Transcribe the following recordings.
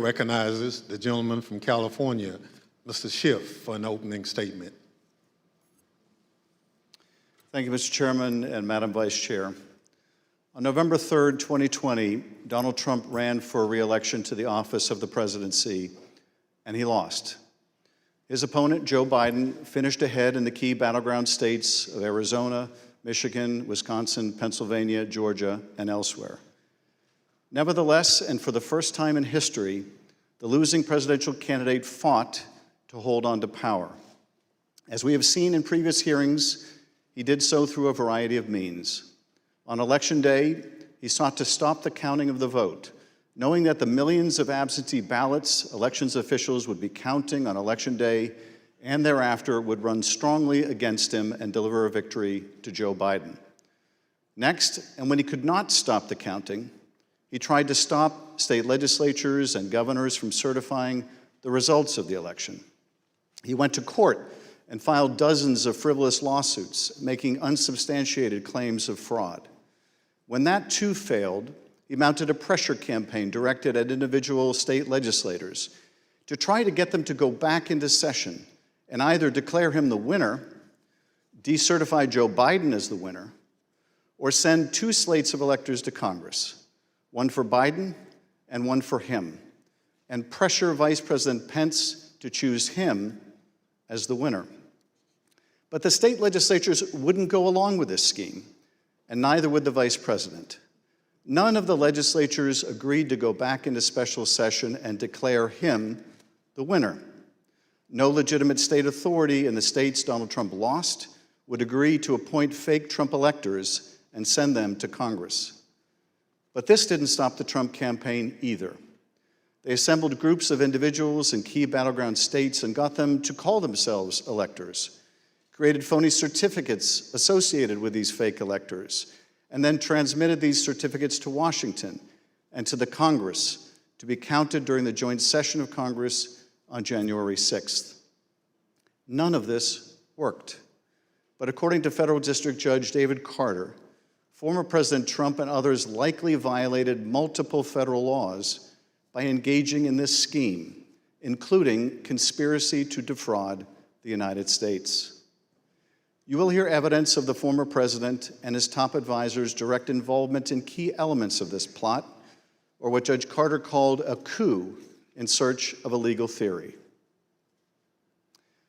Recognizes the gentleman from California, Mr. Schiff, for an opening statement. Thank you, Mr. Chairman and Madam Vice Chair. On November 3rd, 2020, Donald Trump ran for re-election to the office of the presidency, and he lost. His opponent, Joe Biden, finished ahead in the key battleground states of Arizona, Michigan, Wisconsin, Pennsylvania, Georgia, and elsewhere. Nevertheless, and for the first time in history, the losing presidential candidate fought to hold on to power. As we have seen in previous hearings, he did so through a variety of means. On Election Day, he sought to stop the counting of the vote, knowing that the millions of absentee ballots elections officials would be counting on Election Day and thereafter would run strongly against him and deliver a victory to Joe Biden. Next, and when he could not stop the counting, he tried to stop state legislatures and governors from certifying the results of the election. He went to court and filed dozens of frivolous lawsuits, making unsubstantiated claims of fraud. When that too failed, he mounted a pressure campaign directed at individual state legislators to try to get them to go back into session and either declare him the winner, decertify Joe Biden as the winner, or send two slates of electors to Congress, one for Biden and one for him, and pressure Vice President Pence to choose him as the winner. But the state legislatures wouldn't go along with this scheme, and neither would the vice president. None of the legislatures agreed to go back into special session and declare him the winner. No legitimate state authority in the states Donald Trump lost would agree to appoint fake Trump electors and send them to Congress. But this didn't stop the Trump campaign either. They assembled groups of individuals in key battleground states and got them to call themselves electors, created phony certificates associated with these fake electors, and then transmitted these certificates to Washington and to the Congress to be counted during the joint session of Congress on January 6th. None of this worked. But according to Federal District Judge David Carter, former President Trump and others likely violated multiple federal laws by engaging in this scheme, including conspiracy to defraud the United States. You will hear evidence of the former president and his top advisors' direct involvement in key elements of this plot, or what Judge Carter called a coup in search of a legal theory.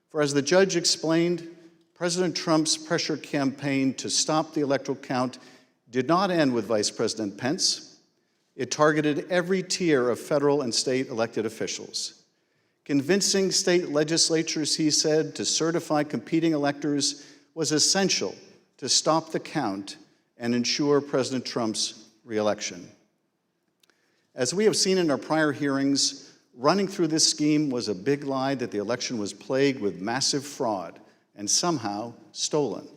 For as the judge explained, President Trump's pressure campaign to stop the electoral count did not end with Vice President Pence. It targeted every tier of federal and state elected officials. Convincing state legislatures, he said, to certify competing electors was essential to stop the count and ensure President Trump's re-election. As we have seen in our prior hearings, running through this scheme was a big lie that the election was plagued with massive fraud and somehow stolen.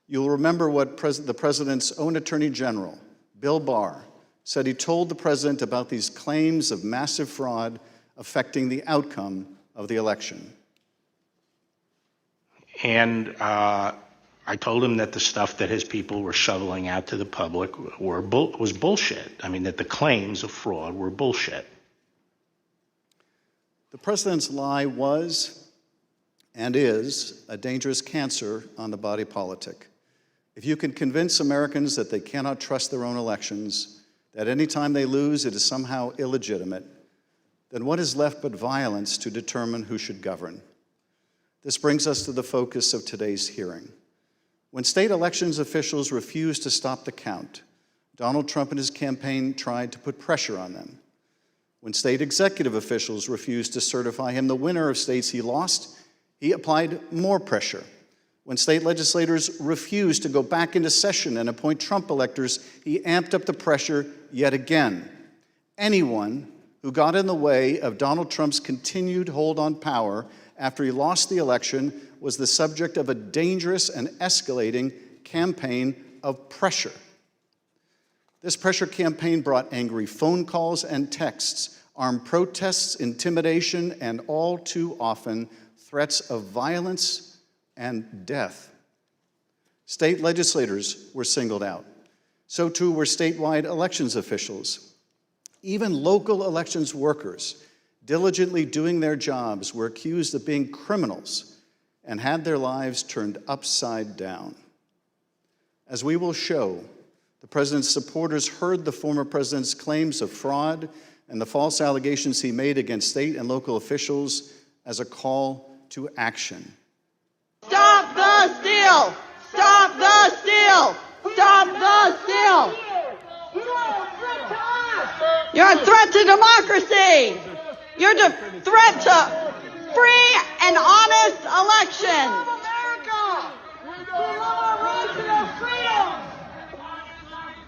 You'll remember what the president's own Attorney General, Bill Barr, said he told the president about these claims of massive fraud affecting the outcome of the election. And I told him that the stuff that his people were shoveling out to the public was bullshit. I mean, that the claims of fraud were bullshit. The president's lie was and is a dangerous cancer on the body politic. If you can convince Americans that they cannot trust their own elections, that any time they lose it is somehow illegitimate, then what is left but violence to determine who should govern? This brings us to the focus of today's hearing. When state elections officials refused to stop the count, Donald Trump and his campaign tried to put pressure on them. When state executive officials refused to certify him the winner of states he lost, he applied more pressure. When state legislators refused to go back into session and appoint Trump electors, he amped up the pressure yet again. Anyone who got in the way of Donald Trump's continued hold on power after he lost the election was the subject of a dangerous and escalating campaign of pressure. This pressure campaign brought angry phone calls and texts, armed protests, intimidation, and all too often, threats of violence and death. State legislators were singled out. So too were statewide elections officials. even local elections workers, diligently doing their jobs, were accused of being criminals and had their lives turned upside down. As we will show, the president's supporters heard the former president's claims of fraud and the false allegations he made against state and local officials as a call to action. Stop the steal! Stop the steal! Stop the steal! You're a threat to democracy! You're a threat to free and honest elections! America! We love our rights and our freedom!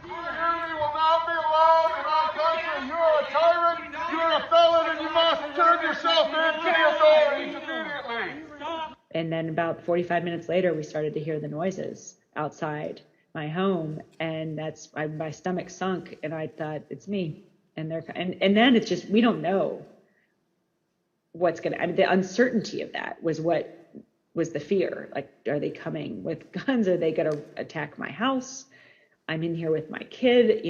You will not be allowed in our country. You're a tyrant, you're a felon, and you must turn yourself in to the authorities immediately. And then about 45 minutes later, we started to hear the noises outside my home, and my stomach sunk, and I thought, it's me. And then it's just, we don't know what's gonna. I mean, the uncertainty of that was what was the fear. Like, are they coming with guns? Are they gonna attack my house? I'm in here with my kid.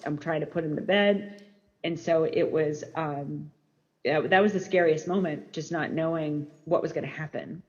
I'm trying to put him to bed, and so it was. That was the scariest moment, just not knowing what was going to happen.